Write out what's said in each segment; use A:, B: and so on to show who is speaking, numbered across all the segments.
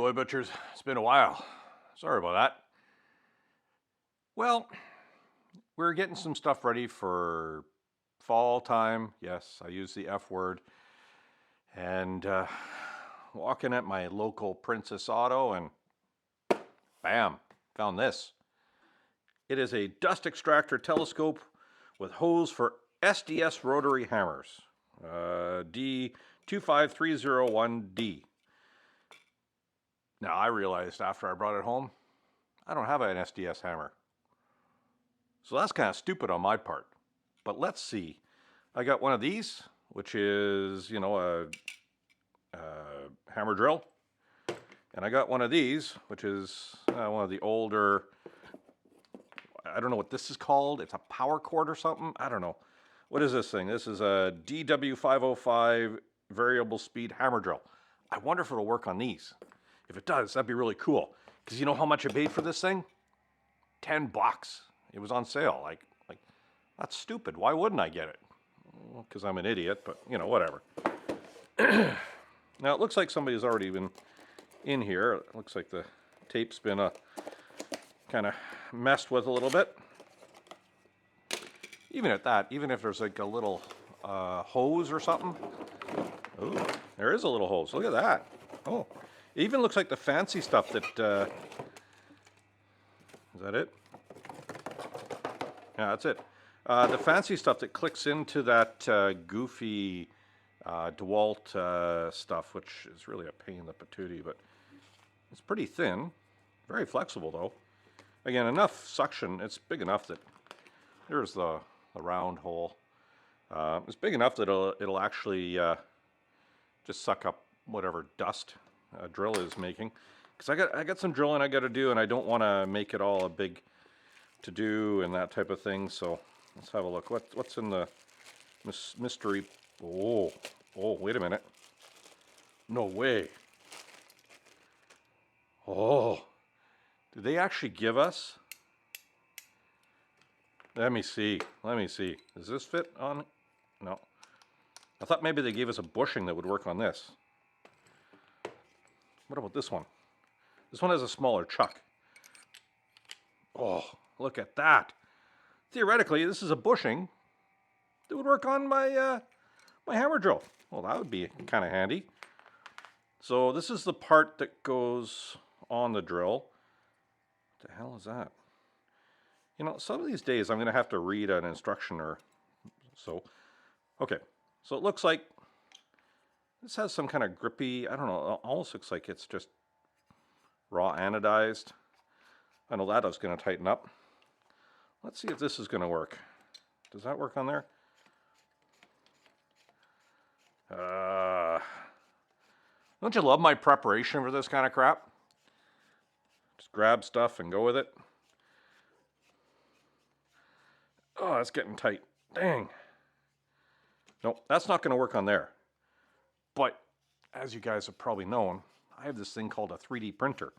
A: Wood Butchers. It's been a while. Sorry about that. Well, we're getting some stuff ready for fall time. Yes, I use the F word. And walking at my local Princess Auto and bam, found this. It is a dust extractor telescope with hose for SDS rotary hammers. D25301D. Now, I realized after I brought it home, I don't have an SDS hammer. So that's kind of stupid on my part. But let's see. I got one of these, which is, a hammer drill. And I got one of these, which is one of the older, I don't know what this is called. It's a power cord or something. I don't know. What is this thing? This is a DW505 variable speed hammer drill. I wonder if it'll work on these. If it does, that'd be really cool. Because you know how much I paid for this thing? $10. It was on sale. Like that's stupid. Why wouldn't I get it? Because I'm an idiot, but whatever. Now it looks like somebody's already been in here. It looks like the tape's been kind of messed with a little bit. Even at that, even if there's like a little hose or something. Ooh, there is a little hose. Look at that. Oh, it even looks like the fancy stuff that... is that it? Yeah, that's it. The fancy stuff that clicks into that goofy DeWalt stuff, which is really a pain in the patootie, but it's pretty thin. Very flexible, though. Again, enough suction. It's big enough that... There's the round hole. It's big enough that it'll actually just suck up whatever dust a drill is making. Because I got some drilling I got to do, and I don't want to make it all a big to-do and that type of thing. So let's have a look. What's in the mystery? Oh, wait a minute. No way. Oh, did they actually give us? Let me see. Does this fit on? No. I thought maybe they gave us a bushing that would work on this. What about this one? This one has a smaller chuck. Oh, look at that. Theoretically, this is a bushing that would work on my my hammer drill. Well, that would be kind of handy. So this is the part that goes on the drill. What the hell is that? Some of these days I'm going to have to read an instruction or so. Okay, so it looks like this has some kind of grippy, I don't know, it almost looks like it's just raw anodized. I know that I was going to tighten up. Let's see if this is going to work. Does that work on there? Don't you love my preparation for this kind of crap? Just grab stuff and go with it. Oh, that's getting tight. Dang. Nope, that's not going to work on there. But, as you guys have probably known, I have this thing called a 3D printer.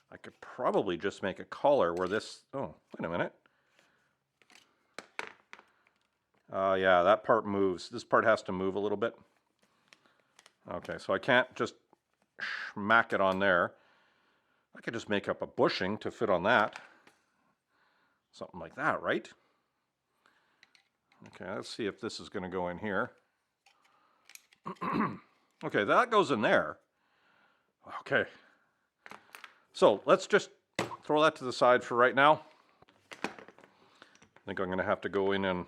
A: I could probably just make a collar where this... Oh, wait a minute. Yeah, that part moves. This part has to move a little bit. Okay, so I can't just smack it on there. I could just make up a bushing to fit on that. Something like that, right? Okay, let's see if this is going to go in here. Okay, that goes in there. Okay. So let's just throw that to the side for right now. I think I'm going to have to go in and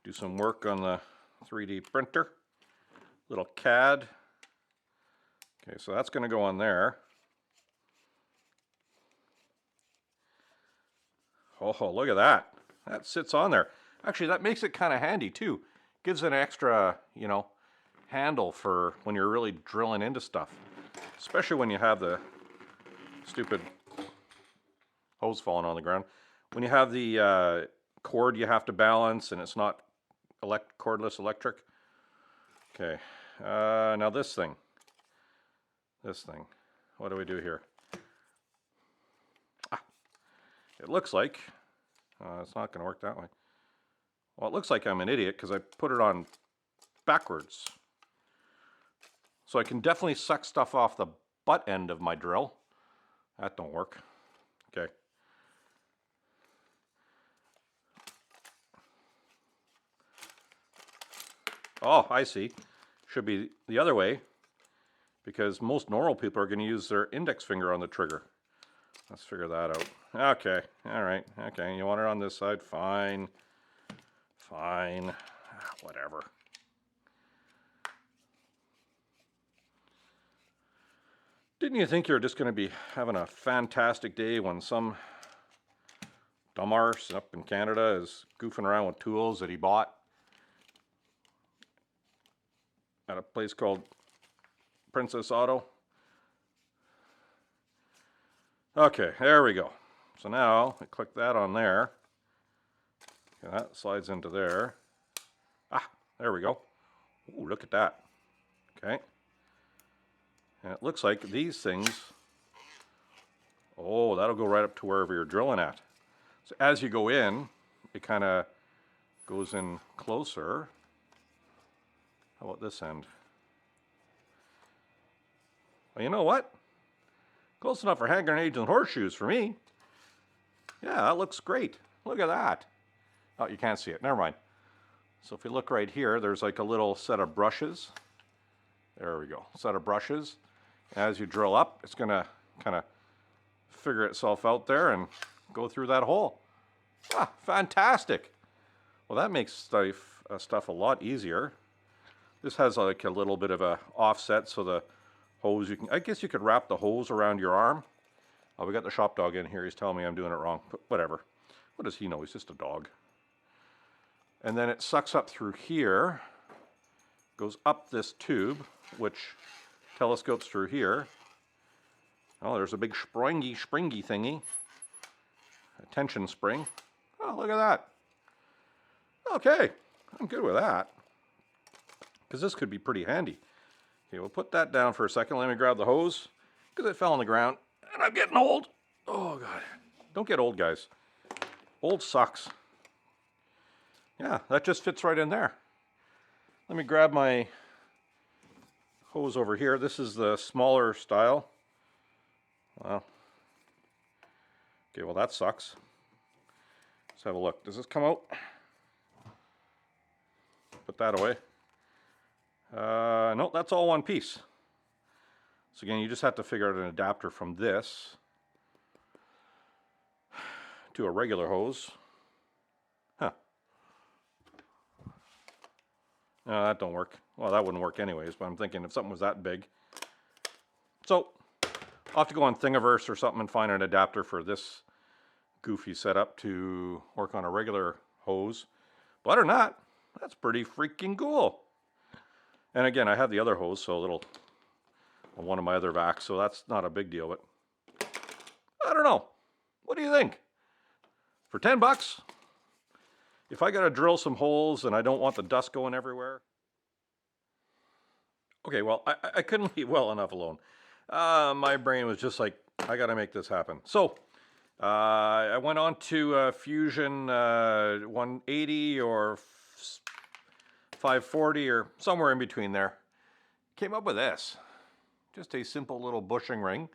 A: do some work on the 3D printer. Little CAD. Okay, so that's going to go on there. Oh, look at that. That sits on there. Actually, that makes it kind of handy too. Gives it an extra, handle for when you're really drilling into stuff. Especially when you have the stupid hose falling on the ground. When you have the cord you have to balance and it's not cordless electric. Okay, now this thing. What do we do here? It looks like, it's not going to work that way. Well, it looks like I'm an idiot because I put it on backwards. So I can definitely suck stuff off the butt end of my drill. That don't work. Okay. Oh, I see. Should be the other way, because most normal people are going to use their index finger on the trigger. Let's figure that out. Okay, all right, okay. You want it on this side? Fine. Fine. Whatever. Didn't you think you were just going to be having a fantastic day when some dumb arse up in Canada is goofing around with tools that he bought at a place called Princess Auto? Okay, there we go. So now I click that on there. Okay, that slides into there. Ah, there we go. Ooh, look at that. Okay. And it looks like these things, oh, that'll go right up to wherever you're drilling at. So as you go in, it kind of goes in closer. How about this end? Well, you know what? Close enough for hand grenades and horseshoes for me. Yeah, that looks great. Look at that. Oh, you can't see it. Never mind. So if you look right here, there's like a little set of brushes. There we go. Set of brushes. As you drill up, it's going to kind of figure itself out there and go through that hole. Ah, fantastic. Well, that makes stuff a lot easier. This has like a little bit of a offset, so the hose, I guess you could wrap the hose around your arm. Oh, we got the shop dog in here. He's telling me I'm doing it wrong, but whatever. What does he know? He's just a dog. And then it sucks up through here, goes up this tube, which telescopes through here. Oh, there's a big springy thingy. A tension spring. Oh, look at that. Okay, I'm good with that. Because this could be pretty handy. Okay, we'll put that down for a second. Let me grab the hose, because it fell on the ground, and I'm getting old. Oh, God. Don't get old, guys. Old sucks. Yeah, that just fits right in there. Let me grab my hose over here. This is the smaller style. Well, okay, well, that sucks. Let's have a look. Does this come out? Put that away. No, that's all one piece. So again, you just have to figure out an adapter from this to a regular hose. Huh. No, that don't work. Well, that wouldn't work anyways, but I'm thinking if something was that big. So, I'll have to go on Thingiverse or something and find an adapter for this goofy setup to work on a regular hose. But other than that, that's pretty freaking cool. And again, I have the other hose, so it'll on one of my other vacs, so that's not a big deal, but I don't know. What do you think? For 10 bucks, if I gotta drill some holes and I don't want the dust going everywhere. Okay, well, I couldn't leave well enough alone. My brain was just like, I gotta make this happen. So, I went on to Fusion 180 or 540 or somewhere in between there. Came up with this. Just a simple little bushing ring.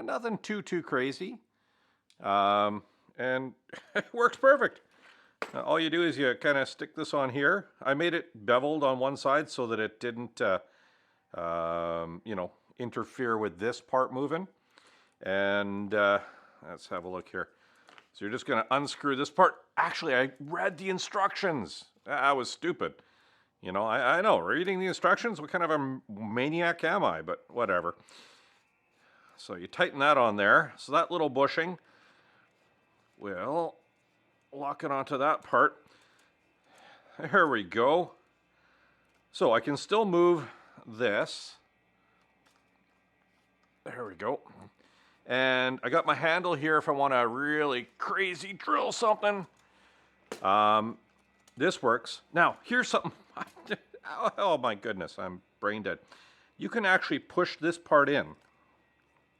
A: Nothing too crazy. And it works perfect. All you do is you kind of stick this on here. I made it beveled on one side so that it didn't, you know, interfere with this part moving. And let's have a look here. So you're just going to unscrew this part. Actually, I read the instructions. I was stupid. You know, I know, reading the instructions, what kind of a maniac am I? But whatever. So you tighten that on there. So that little bushing will lock it onto that part. There we go. So I can still move this. There we go. And I got my handle here if I want to really crazy drill something. This works. Now, here's something. Oh my goodness, I'm brain dead. You can actually push this part in.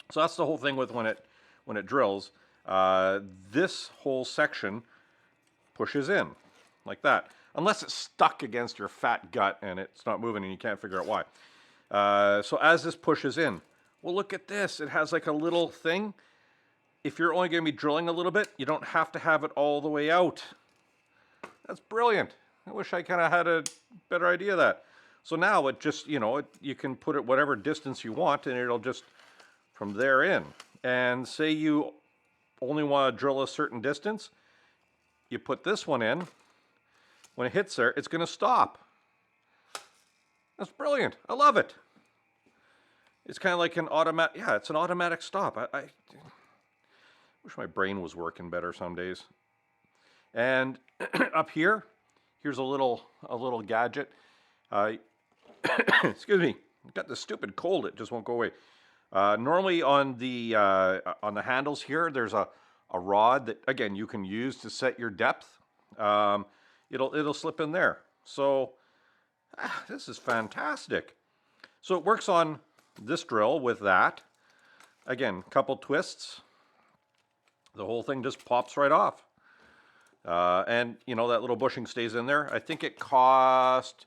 A: So that's the whole thing with when it drills. This whole section pushes in like that, unless it's stuck against your fat gut and it's not moving and you can't figure out why. So as this pushes in, Well, look at this. It has like a little thing. If you're only going to be drilling a little bit, you don't have to have it all the way out. That's brilliant. I wish I kind of had a better idea of that. So now it just, you can put it whatever distance you want, and it'll just from there in. And say you only want to drill a certain distance, you put this one in. When it hits there, it's going to stop. That's brilliant. I love it. It's kind of like an automatic, yeah, it's an automatic stop. I wish my brain was working better some days. And up here, here's a little gadget. Excuse me, I've got this stupid cold. It just won't go away. Normally on the handles here, there's a rod that again you can use to set your depth. It'll slip in there. So this is fantastic. So it works on this drill with that. Again, couple twists. The whole thing just pops right off. And that little bushing stays in there. I think it cost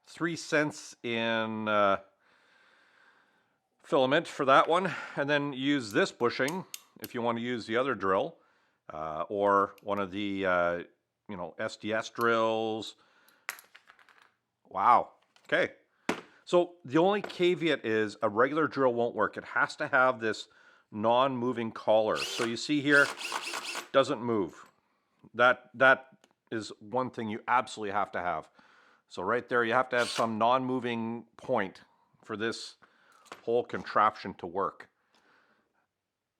A: 3 cents in filament for that one, and then use this bushing if you want to use the other drill, or one of the SDS drills. Wow. Okay. So the only caveat is a regular drill won't work. It has to have this non-moving collar. So you see here, doesn't move. That is one thing you absolutely have to have. So right there, you have to have some non-moving point for this whole contraption to work.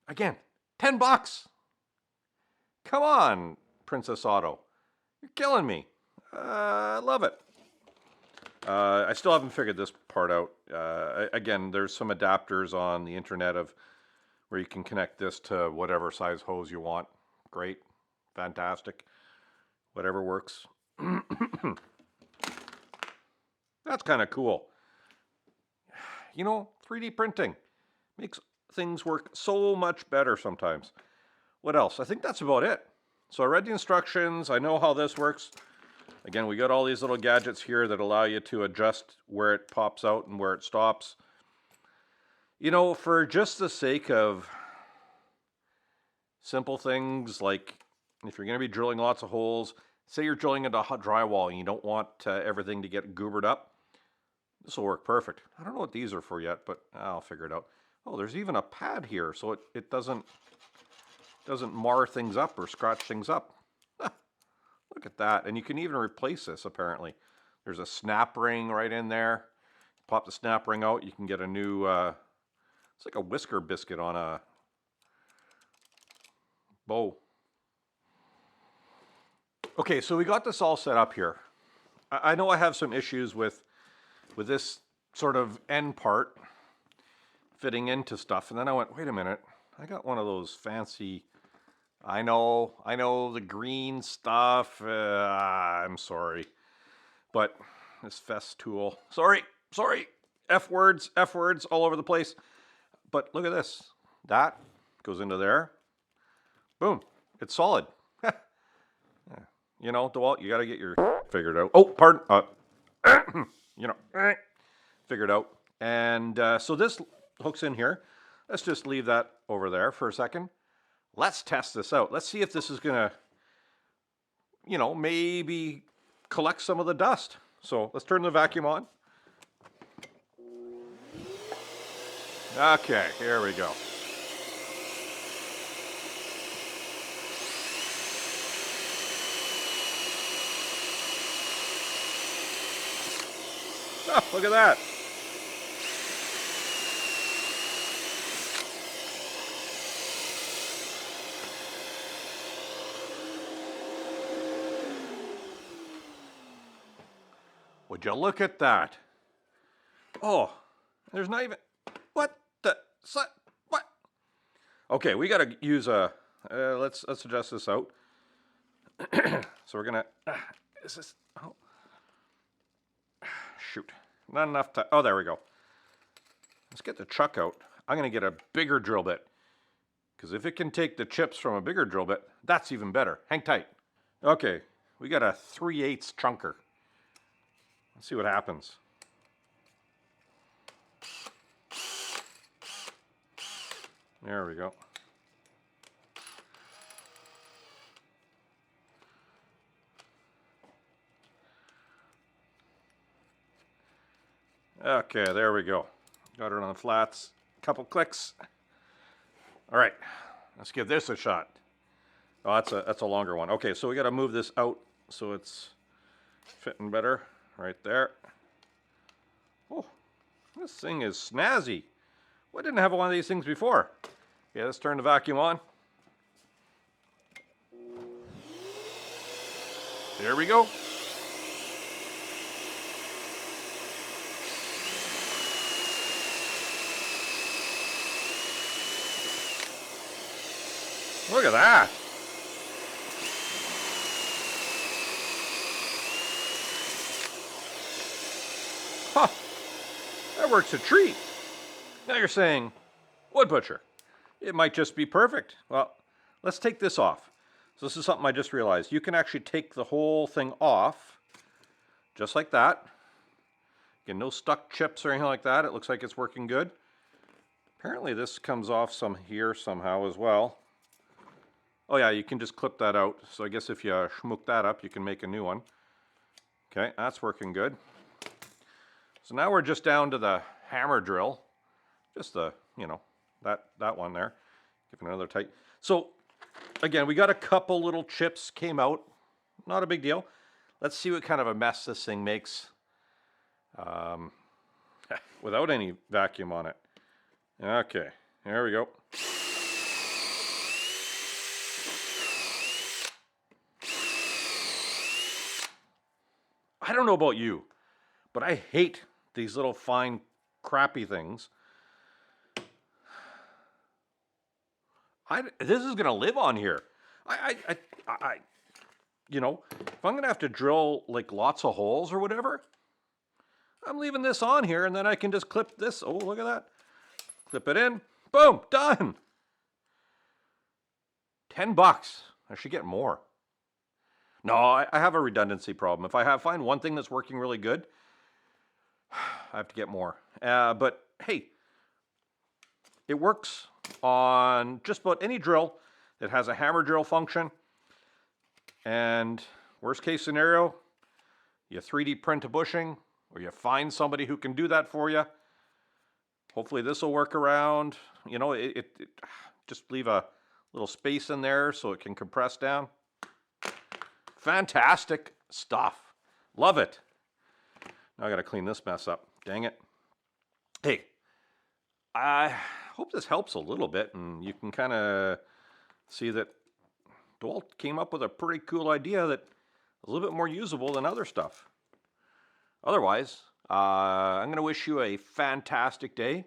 A: Again, $10. Come on, Princess Auto. You're killing me. I love it. I still haven't figured this part out. Again, there's some adapters on the internet of where you can connect this to whatever size hose you want. Great. Fantastic. Whatever works. That's kind of cool. 3D printing makes things work so much better sometimes. What else? I think that's about it. So I read the instructions. I know how this works. Again, we got all these little gadgets here that allow you to adjust where it pops out and where it stops. For just the sake of simple things, like if you're going to be drilling lots of holes, say you're drilling into hot drywall and you don't want everything to get goobered up, this will work perfect. I don't know what these are for yet, but I'll figure it out. Oh, there's even a pad here, so it doesn't mar things up or scratch things up. Look at that. And you can even replace this, apparently. There's a snap ring right in there. Pop the snap ring out, you can get a new, it's like a whisker biscuit on a bow. Okay, so we got this all set up here. I know I have some issues with this sort of end part fitting into stuff. And then I went, wait a minute, I got one of those fancy, I know the green stuff. I'm sorry. But this Festool, sorry, F words all over the place. But look at this. That goes into there. Boom. It's solid. DeWalt, you got to get your figured out. Oh, pardon. Figured out. And so this hooks in here. Let's just leave that over there for a second. Let's test this out. Let's see if this is going to, maybe collect some of the dust. So let's turn the vacuum on. Okay, here we go. Oh, look at that. Would you look at that? Oh, there's not even, what? Okay, we got to use a, let's adjust this out. So we're going to, is this, oh, shoot, not enough time. Oh, there we go. Let's get the chuck out. I'm going to get a bigger drill bit, because if it can take the chips from a bigger drill bit, that's even better. Hang tight. Okay, we got a 3/8 chunker. Let's see what happens. There we go. Okay, there we go. Got it on the flats. Couple clicks. All right, let's give this a shot. Oh, that's a longer one. Okay, so we got to move this out so it's fitting better. Right there. Oh, this thing is snazzy. Well, I didn't have one of these things before. Okay, let's turn the vacuum on. There we go. Look at that. Huh. That works a treat. Now you're saying, wood butcher, it might just be perfect. Well, let's take this off. So this is something I just realized. You can actually take the whole thing off, just like that. Again, no stuck chips or anything like that. It looks like it's working good. Apparently this comes off some here somehow as well. Oh yeah, you can just clip that out. So I guess if you schmook that up, you can make a new one. Okay, that's working good. So now we're just down to the hammer drill. Just the, that one there. Give it another tight. So again, we got a couple little chips came out. Not a big deal. Let's see what kind of a mess this thing makes without any vacuum on it. Okay, there we go. I don't know about you, but I hate these little fine, crappy things. This is gonna live on here. If I'm gonna have to drill like lots of holes or whatever, I'm leaving this on here, and then I can just clip this. Oh, look at that! Clip it in. Boom, done. $10. I should get more. No, I have a redundancy problem. If I find one thing that's working really good, I have to get more. But hey, it works on just about any drill that has a hammer drill function. And worst case scenario, you 3D print a bushing, or you find somebody who can do that for you. Hopefully this will work around. Just leave a little space in there so it can compress down. Fantastic stuff. Love it. Now I got to clean this mess up. Dang it. Hey, I hope this helps a little bit, and you can kind of see that DeWalt came up with a pretty cool idea that a little bit more usable than other stuff. Otherwise, I'm going to wish you a fantastic day.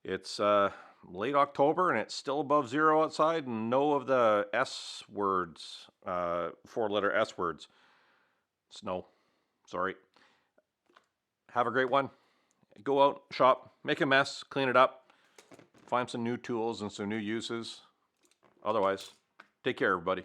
A: It's late October and it's still above zero outside, and no of the S words, 4-letter S words. Snow. Sorry. Have a great one. Go out, shop, make a mess, clean it up, find some new tools and some new uses. Otherwise, take care, everybody.